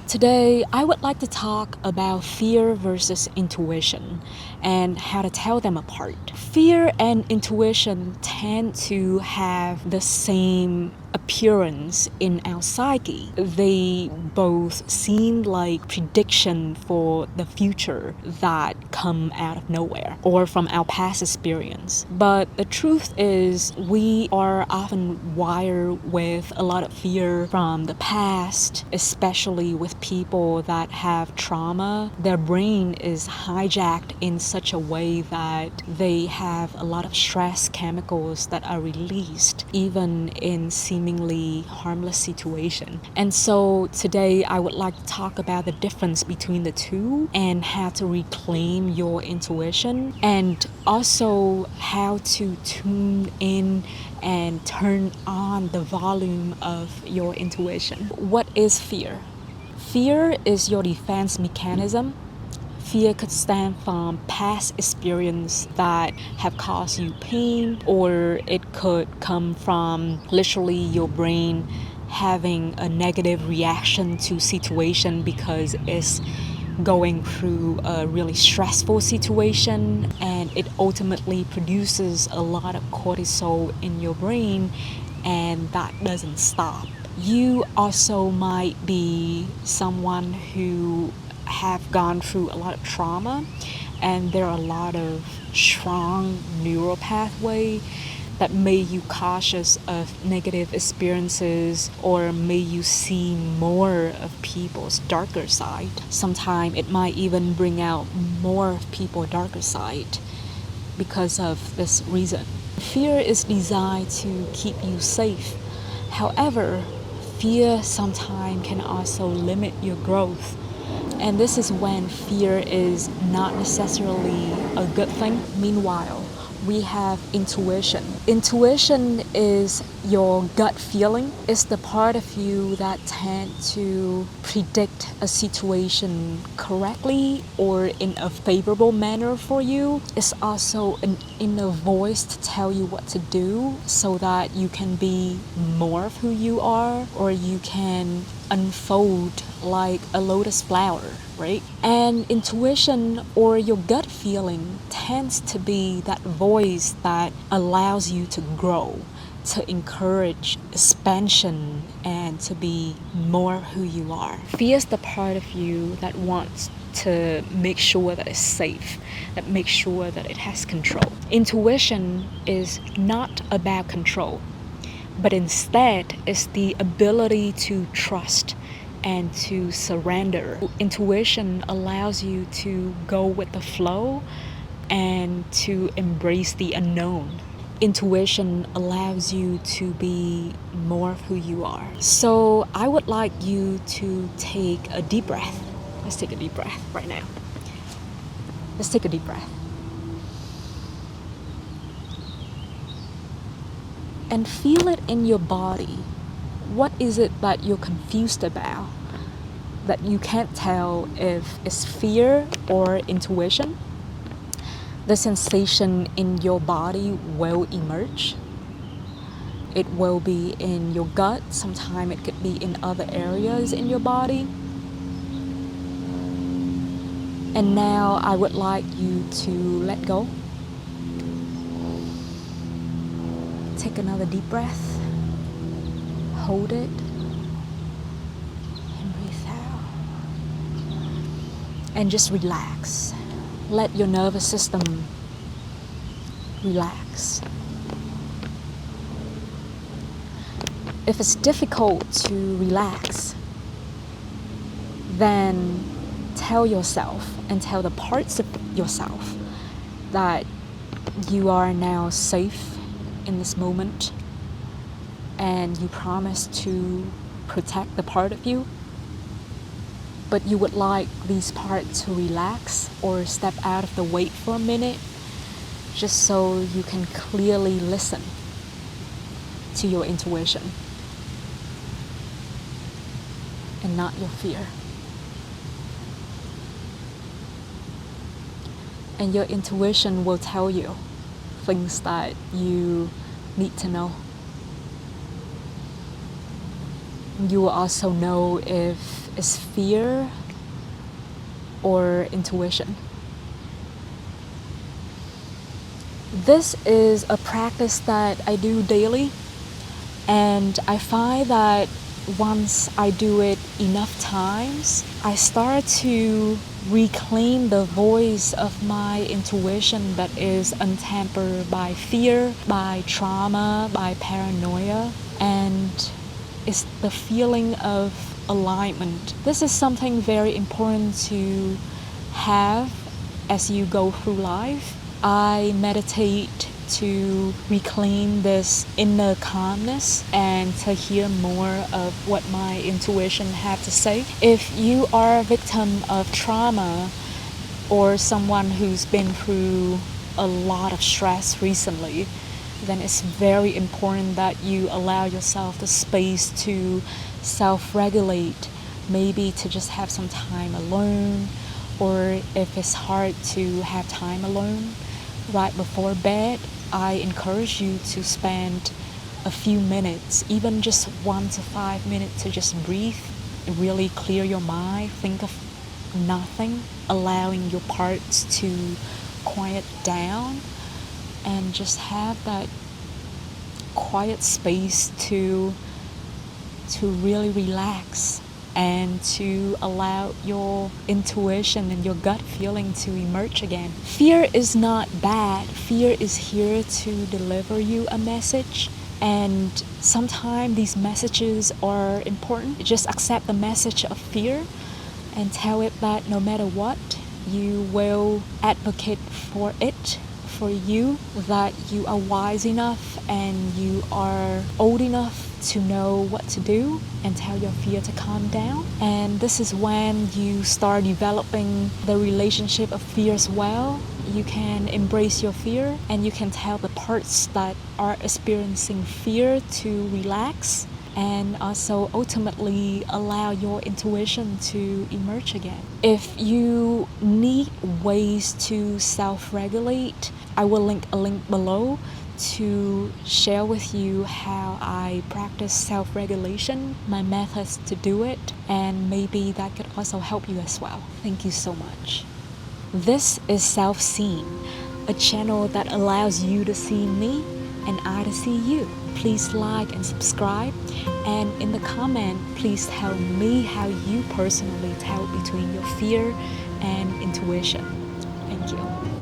Today, I would like to talk about fear versus intuition and how to tell them apart. Fear and intuition tend to have the same appearance in our psyche. They both seem like prediction for the future that come out of nowhere or from our past experience. But the truth is we are often wired with a lot of fear from the past, especially with people that have trauma. Their brain is hijacked in such a way that they have a lot of stress chemicals that are released even in seemingly harmless situation. And so today I would like to talk about the difference between the two and how to reclaim your intuition, and also how to tune in and turn on the volume of your intuition. What is fear? Fear is your defense mechanism. Fear could stem from past experience that have caused you pain, or it could come from literally your brain having a negative reaction to situation because it's going through a really stressful situation, and it ultimately produces a lot of cortisol in your brain, and that doesn't stop. You also might be someone who have gone through a lot of trauma, and there are a lot of strong neural pathway that made you cautious of negative experiences or made you see more of people's darker side. Sometimes it might even bring out more of people's darker side because of this reason. Fear is designed to keep you safe. However, fear sometimes can also limit your growth. And this is when fear is not necessarily a good thing. Meanwhile, we have intuition. Intuition is your gut feeling. It's the part of you that tend to predict a situation correctly or in a favorable manner for you. It's also an inner voice to tell you what to do so that you can be more of who you are, or you can unfold like a lotus flower, right? And intuition, or your gut feeling, tends to be that voice that allows you to grow, to encourage expansion, and to be more who you are. Fear is the part of you that wants to make sure that it's safe, that makes sure that it has control. Intuition is not about control, but instead is the ability to trust and to surrender. Intuition allows you to go with the flow and to embrace the unknown. Intuition allows you to be more of who you are. So I would like you to take a deep breath. Let's take a deep breath right now. Let's take a deep breath. And feel it in your body. What is it that you're confused about, that you can't tell if it's fear or intuition? The sensation in your body will emerge. It will be in your gut. Sometimes it could be in other areas in your body. And now I would like you to let go. Take another deep breath. Hold it. And breathe out. And just relax. Let your nervous system relax. If it's difficult to relax, then tell yourself and tell the parts of yourself that you are now safe in this moment, and you promise to protect the part of you, but you would like these parts to relax or step out of the way for a minute, just so you can clearly listen to your intuition and not your fear. And your intuition will tell you things that you need to know. You will also know if it's fear or intuition. This is a practice that I do daily, and I find that once I do it enough times, I start to reclaim the voice of my intuition that is untampered by fear, by trauma, by paranoia, and it's the feeling of alignment. This is something very important to have as you go through life. I meditate to reclaim this inner calmness and to hear more of what my intuition have to say. If you are a victim of trauma or someone who's been through a lot of stress recently, then it's very important that you allow yourself the space to self-regulate, maybe to just have some time alone, or if it's hard to have time alone, right before bed, I encourage you to spend a few minutes, even just 1 to 5 minutes, to just breathe, really clear your mind, think of nothing, allowing your parts to quiet down, and just have that quiet space to really relax and to allow your intuition and your gut feeling to emerge again. Fear is not bad. Fear is here to deliver you a message. And sometimes these messages are important. Just accept the message of fear and tell it that no matter what, you will advocate for it, for you, that you are wise enough and you are old enough to know what to do, and tell your fear to calm down. And this is when you start developing the relationship of fear as well. You can embrace your fear, and you can tell the parts that are experiencing fear to relax, and also ultimately allow your intuition to emerge again. If you need ways to self-regulate, I will link a link below to share with you how I practice self-regulation, my methods to do it, and maybe that could also help you as well. Thank you so much. This is Self-Seen, a channel that allows you to see me and I to see you. Please like and subscribe, and in the comment, please tell me how you personally tell between your fear and intuition.